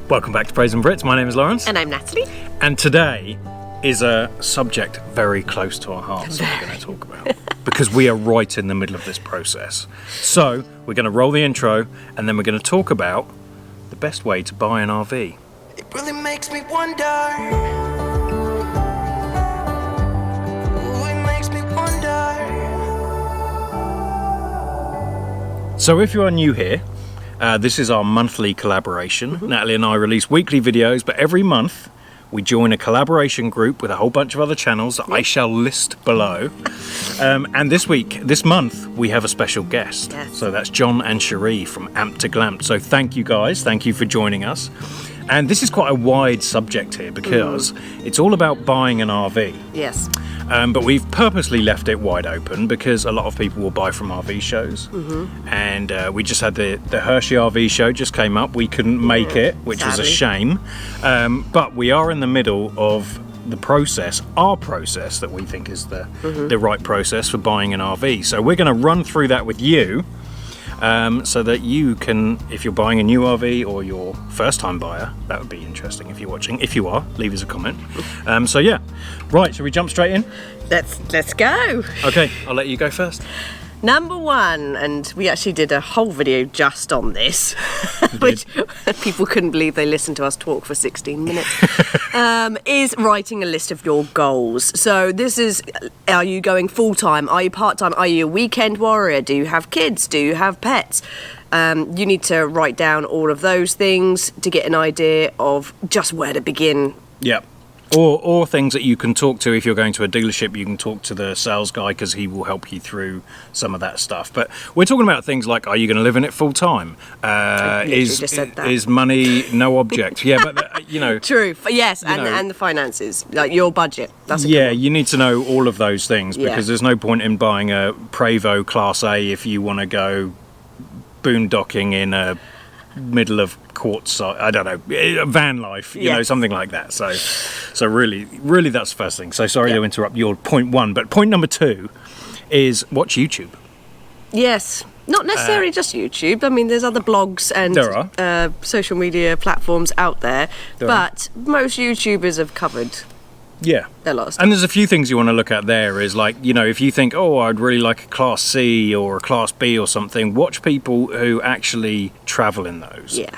Welcome back to Brazen Brits. My name is Lawrence. And I'm Natalie. And today is a subject very close to our hearts that we're going to talk about. Because we are right in the middle of this process. So, we're going to roll the intro and then we're going to talk about the best way to buy an RV. It really makes me wonder. Ooh, it makes me wonder. So if you are new here, this is our monthly collaboration. Natalie and I release weekly videos, but every month we join a collaboration group with a whole bunch of other channels that I shall list below. And this month, we have a special guest. Yes. So that's John and Cherie from Amp to Glamp. So thank you guys, thank you for joining us. And this is quite a wide subject here because it's all about buying an RV. Yes. But we've purposely left it wide open because a lot of people will buy from RV shows. And we just had the Hershey RV show just came up. We couldn't make it, which was a shame. But we are in the middle of the process, our process that we think is the right process for buying an RV. So we're going to run through that with you. So that you can, if you're buying a new RV or your first time buyer, that would be interesting if you're watching. If you are, leave us a comment. So yeah, right, shall we jump straight in? Let's go. Okay, I'll let you go first. Number one, and we actually did a whole video just on this, which people couldn't believe they listened to us talk for 16 minutes, is writing a list of your goals. So this is, are you going full-time? Are you part-time? Are you a weekend warrior? Do you have kids? Do you have pets? You need to write down all of those things to get an idea of just where to begin. Yep. Or things that you can talk to. If you're going to a dealership, you can talk to the sales guy because he will help you through some of that stuff. But we're talking about things like, are you going to live in it full time? Is money no object? Yeah, but you know. True. Yes, and the finances, like your budget. That's a good one. You need to know all of those things because there's no point in buying a Prevost Class A if you want to go boondocking in a middle of quartzsite, I don't know, van life, you know, something like that. So really that's the first thing. So sorry to interrupt your point one, but point number two is watch YouTube. Yes, not necessarily just YouTube. I mean, there's other blogs and there are. Social media platforms out there, but most YouTubers have covered. Yeah. And there's a few things you want to look at there is like, you know, if you think, oh, I'd really like a Class C or a Class B or something, watch people who actually travel in those. Yeah.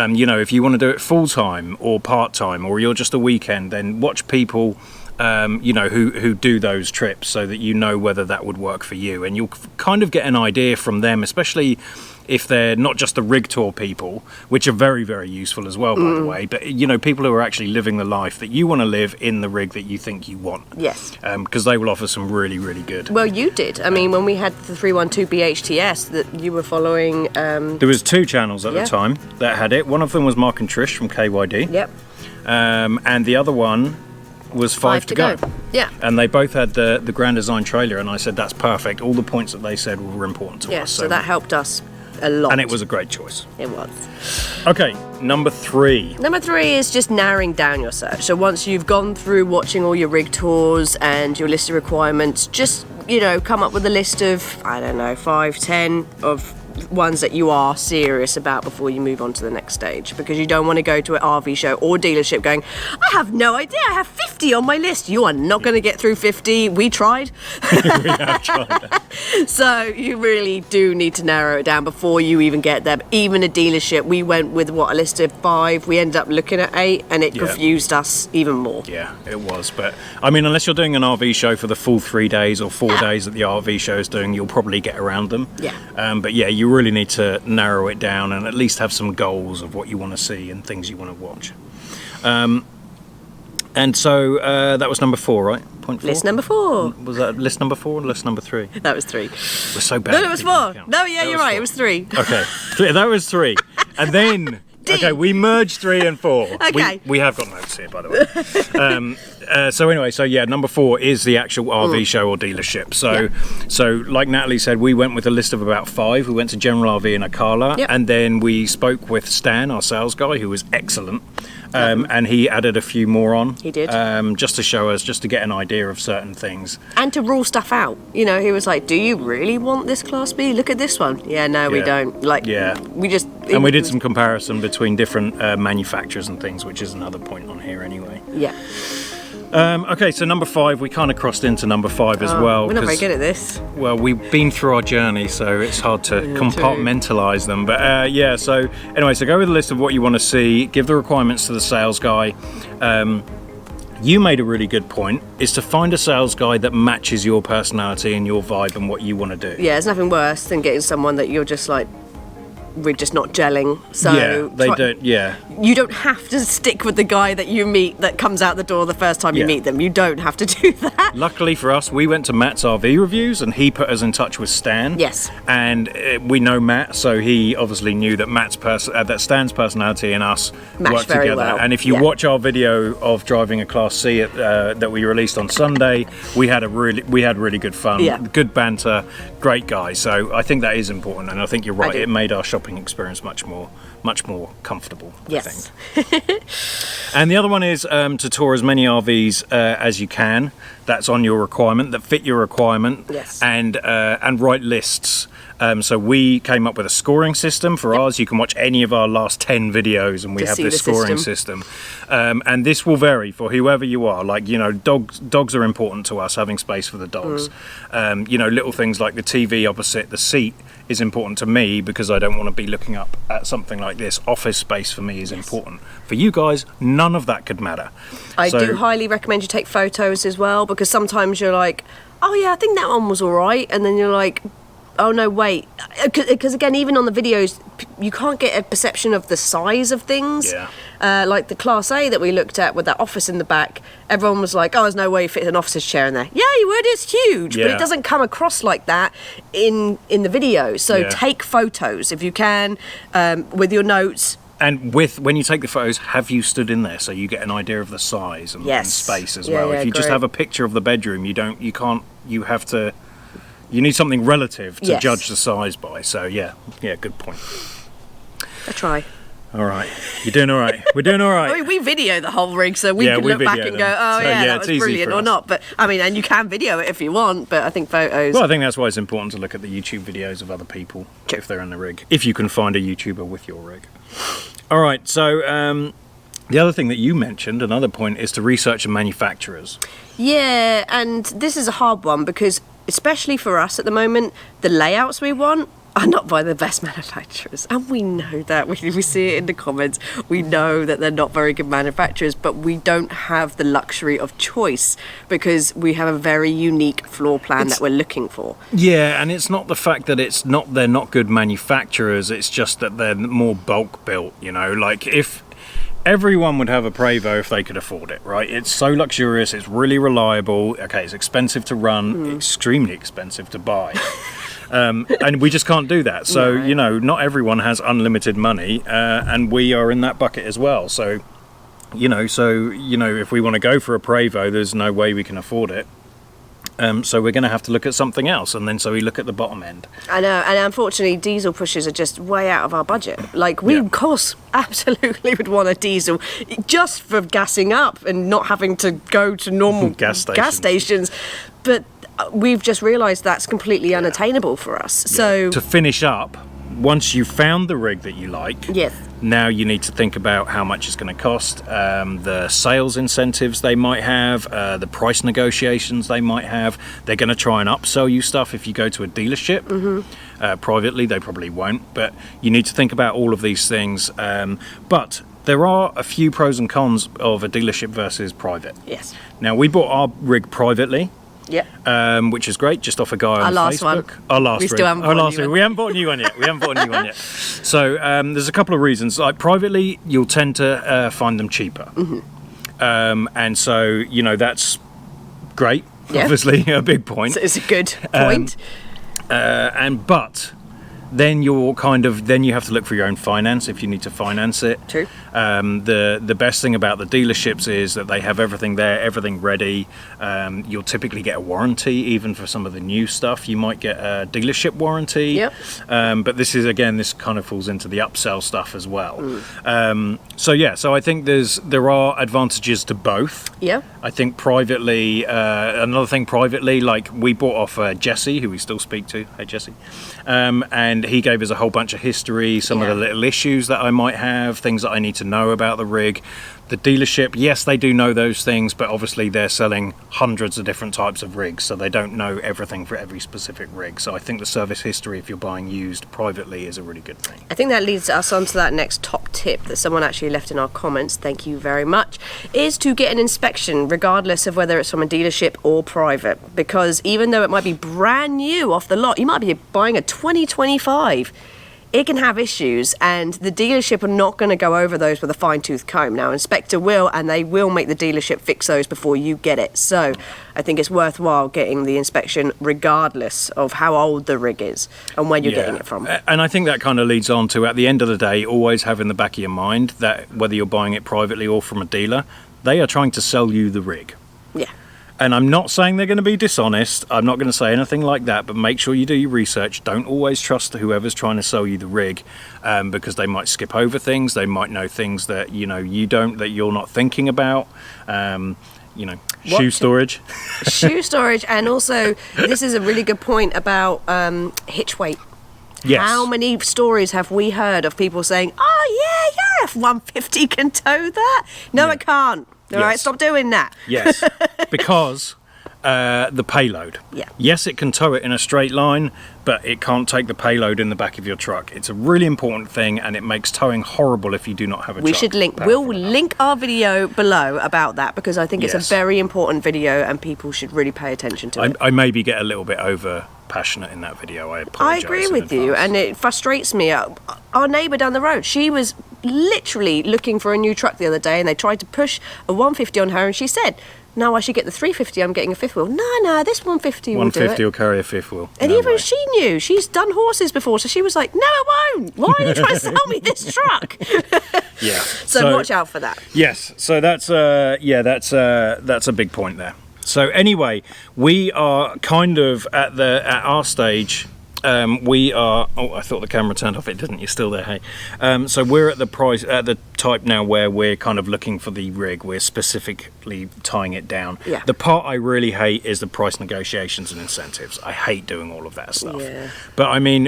You know, if you want to do it full-time or part-time or you're just a weekend, then watch people, you know, who do those trips so that you know whether that would work for you. And you'll kind of get an idea from them, especially if they're not just the rig tour people, which are very, very useful as well, by the way, but, you know, people who are actually living the life that you want to live in the rig that you think you want. Yes. Because they will offer some really, really good. Well, you did. I mean, when we had the 312 BHTS that you were following... There was two channels at the time that had it. One of them was Mark and Trish from KYD. Yep. And the other one was Five to Go. Yeah. And they both had the Grand Design trailer, and I said, that's perfect. All the points that they said were important to us. Yeah, so that helped us a lot. And it was a great choice. It was. Okay, number three. Number three is just narrowing down your search. So once you've gone through watching all your rig tours and your list of requirements, just, you know, come up with a list of, I don't know, 5, 10 of ones that you are serious about before you move on to the next stage, because you don't want to go to an RV show or dealership going, I have no idea, I have 50 on my list. You are not going to get through 50. We tried. We have tried that. So you really do need to narrow it down before you even get there. But even a dealership, we went with a list of 5, we ended up looking at 8, and it confused us even more. Yeah, it was. But I mean, unless you're doing an RV show for the full 3 days or 4 days that the RV show is doing, you'll probably get around them. Yeah. But yeah, you really need to narrow it down and at least have some goals of what you want to see and things you want to watch. And so that was number 4, right? Point 4? List number 4. Was that list number 4 or list number 3? That was 3. We're so bad. No, it was 4. No, yeah, you're right. 4. It was 3. Okay, that was 3. And then... Okay, we merged 3 and 4. Okay. We have got notes here, by the way. So anyway, number 4 is the actual RV show or dealership. So like Natalie said, we went with a list of about 5. We went to General RV in Akala, and then we spoke with Stan, our sales guy, who was excellent. And he added a few more on. He did. Just to show us, just to get an idea of certain things. And to rule stuff out. You know, he was like, do you really want this Class B? Look at this one. Yeah, no, we don't. Like, we just And we did some comparison between different manufacturers and things, which is another point on here anyway. Yeah. Okay, so number 5, we kind of crossed into number 5 as well. We're not very good at this. Well, we've been through our journey, so it's hard to compartmentalise them. But yeah, so anyway, so go with a list of what you want to see, give the requirements to the sales guy. You made a really good point, is to find a sales guy that matches your personality and your vibe and what you want to do. Yeah, there's nothing worse than getting someone that you're just like, we're just not gelling. So you don't have to stick with the guy that you meet that comes out the door the first time you meet them. You don't have to do that. Luckily for us, we went to Matt's RV reviews and he put us in touch with Stan. Yes. And we know Matt, so he obviously knew that that Stan's personality and us worked very together. well. And if you watch our video of driving a Class C that we released on Sunday, we had really good fun, good banter, great guy. So I think that is important, and I think you're right. It made our shopping experience much more comfortable. Yes. I think. And the other one is to tour as many RVs as you can. That's on your requirement, that fit your requirement. Yes. And write lists. So we came up with a scoring system for ours. You can watch any of our last 10 videos and we have this scoring system. And this will vary for whoever you are. Like, you know, dogs are important to us, having space for the dogs. You know, little things like the TV opposite the seat is important to me because I don't want to be looking up at something like this. Office space for me is important. For you guys, none of that could matter. I do highly recommend you take photos as well, because sometimes you're like, oh yeah, I think that one was all right, and then you're like, oh no, wait, because again, even on the videos, you can't get a perception of the size of things. Yeah. Like the Class A that we looked at with that office in the back, everyone was like, oh, there's no way you fit an officer's chair in there. Yeah, you would, it's huge, but it doesn't come across like that in the video. So take photos if you can, with your notes. And when you take the photos, have you stood in there so you get an idea of the size and space as well? If you just have a picture of the bedroom, you need something relative to judge the size by. So yeah, good point. I try. All right, you're doing all right. We're doing all right. I mean, we video the whole rig, so we can look back and go, oh so, that was brilliant or not. But I mean, and you can video it if you want, but I think photos. Well, I think that's why it's important to look at the YouTube videos of other people if they're in the rig. If you can find a YouTuber with your rig. All right, so the other thing that you mentioned, another point, is to research the manufacturers. Yeah, and this is a hard one because, especially for us at the moment, the layouts we want are not by the best manufacturers, and we know that. We see it in the comments. We know that they're not very good manufacturers, but we don't have the luxury of choice because we have a very unique floor plan that we're looking for. Yeah, and it's not the fact that they're not good manufacturers, it's just that they're more bulk built, you know, like if everyone would have a Prevost if they could afford it, right? It's so luxurious, it's really reliable. Okay, it's expensive to run, extremely expensive to buy. And we just can't do that. So, you know, not everyone has unlimited money, and we are in that bucket as well. So, if we want to go for a Prevost, there's no way we can afford it. So we're going to have to look at something else, and then so we look at the bottom end. I know, and unfortunately diesel pushers are just way out of our budget. Like we of course absolutely would want a diesel just for gassing up and not having to go to normal gas stations. But we've just realised that's completely unattainable for us. So to finish up, once you've found the rig that you like, now you need to think about how much it's going to cost, the sales incentives they might have, the price negotiations they might have. They're going to try and upsell you stuff if you go to a dealership. Privately, they probably won't, but you need to think about all of these things. But there are a few pros and cons of a dealership versus private. Yes. Now, we bought our rig privately. Yeah. Which is great, just off a guy on Facebook. One. Our last we still haven't bought a new one. We haven't bought a new one yet. So there's a couple of reasons. Like privately, you'll tend to find them cheaper. And so, you know, that's great. Obviously, a big point. So it's a good point. But then you have to look for your own finance if you need to finance it. True. The best thing about the dealerships is that they have everything there, everything ready. You'll typically get a warranty, even for some of the new stuff. You might get a dealership warranty. Yep. But this kind of falls into the upsell stuff as well. So I think there are advantages to both. Yeah. I think privately, like we bought off Jesse, who we still speak to. Hey Jesse. And and he gave us a whole bunch of history, some of the little issues that I might have, things that I need to know about the rig. The dealership, yes, they do know those things, but obviously they're selling hundreds of different types of rigs, so they don't know everything for every specific rig. So I think the service history, if you're buying used privately, is a really good thing. I think that leads us on to that next top tip that someone actually left in our comments, thank you very much, is to get an inspection regardless of whether it's from a dealership or private, because even though it might be brand new off the lot, you might be buying a 2025, it can have issues, and the dealership are not going to go over those with a fine-tooth comb. Now, inspector will, and they will make the dealership fix those before you get it. So I think it's worthwhile getting the inspection regardless of how old the rig is and where you're getting it from. And I think that kind of leads on to, at the end of the day, always have in the back of your mind that whether you're buying it privately or from a dealer, they are trying to sell you the rig. Yeah. And I'm not saying they're going to be dishonest. I'm not going to say anything like that, but make sure you do your research. Don't always trust whoever's trying to sell you the rig, because they might skip over things. They might know things that, that you're not thinking about. Shoe storage. Shoe storage. And also, this is a really good point about hitch weight. Yes. How many stories have we heard of people saying, oh yeah, your F-150 can tow that? No, it can't. All right, stop doing that. Yes, because the payload. Yeah. Yes, it can tow it in a straight line, but it can't take the payload in the back of your truck. It's a really important thing, and it makes towing horrible if you do not have a truck. We should link. We'll link our video below about that, because I think it's a very important video, and people should really pay attention to it. I maybe get a little bit over passionate in that video. I apologise. I agree with you, and it frustrates me. Our neighbour down the road, she was literally looking for a new truck the other day, and they tried to push a 150 on her, and she said, no, I should get the 350, I'm getting a fifth wheel. No, this 150 will do it. 150 will carry a fifth wheel. And even she knew, she's done horses before, so she was like, no, it won't. Why are you trying to sell me this truck? Yeah. So watch out for that. Yes, so that's a big point there. So anyway, we are kind of at our stage. We are. Oh, I thought the camera turned off. It didn't. You're still there. Hey. So we're at the type now where we're kind of looking for the rig. We're specifically tying it down. Yeah. The part I really hate is the price negotiations and incentives. I hate doing all of that stuff. Yeah. But I mean,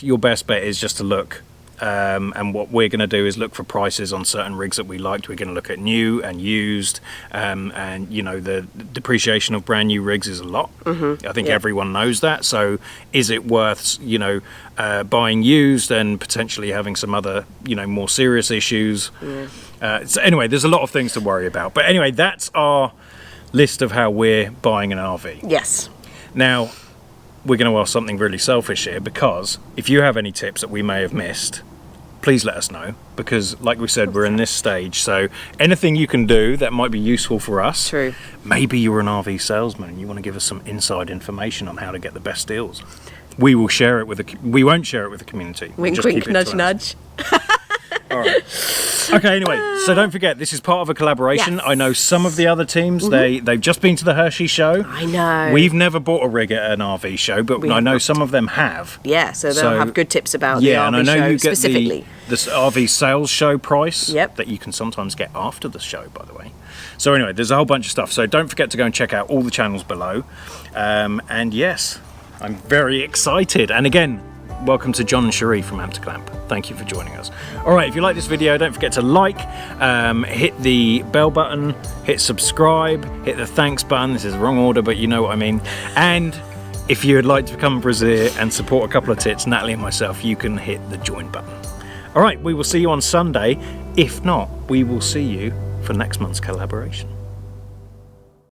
your best bet is just to look. And what we're going to do is look for prices on certain rigs that we liked. We're going to look at new and used, and the depreciation of brand new rigs is a lot. I think everyone knows that. So is it worth buying used and potentially having some other more serious issues? So anyway, there's a lot of things to worry about. But anyway, that's our list of how we're buying an RV. Yes. Now, we're going to ask something really selfish here, because if you have any tips that we may have missed, please let us know, because like we said, we're in this stage, so anything you can do that might be useful for us. True. Maybe you're an RV salesman and you want to give us some inside information on how to get the best deals. We will share it we won't share it with the community. Wink, wink, nudge, nudge. All right. Okay, anyway, so don't forget, this is part of a collaboration. Yes. I know some of the other teams, they've just been to the Hershey show. I know. We've never bought a rig at an RV show, but I know some of them have. Yeah, so they'll have good tips about the RV and I know show you get specifically. this RV sales show price that you can sometimes get after the show, by the way. So anyway, there's a whole bunch of stuff. So don't forget to go and check out all the channels below. And yes, I'm very excited. And again, welcome to John and Cherie from Amp to Clamp. Thank you for joining us. All right, if you like this video, don't forget to like, hit the bell button, hit subscribe, hit the thanks button. This is the wrong order, but you know what I mean. And if you would like to become a Braziere and support a couple of tits, Natalie and myself, you can hit the join button. All right, we will see you on Sunday. If not, we will see you for next month's collaboration.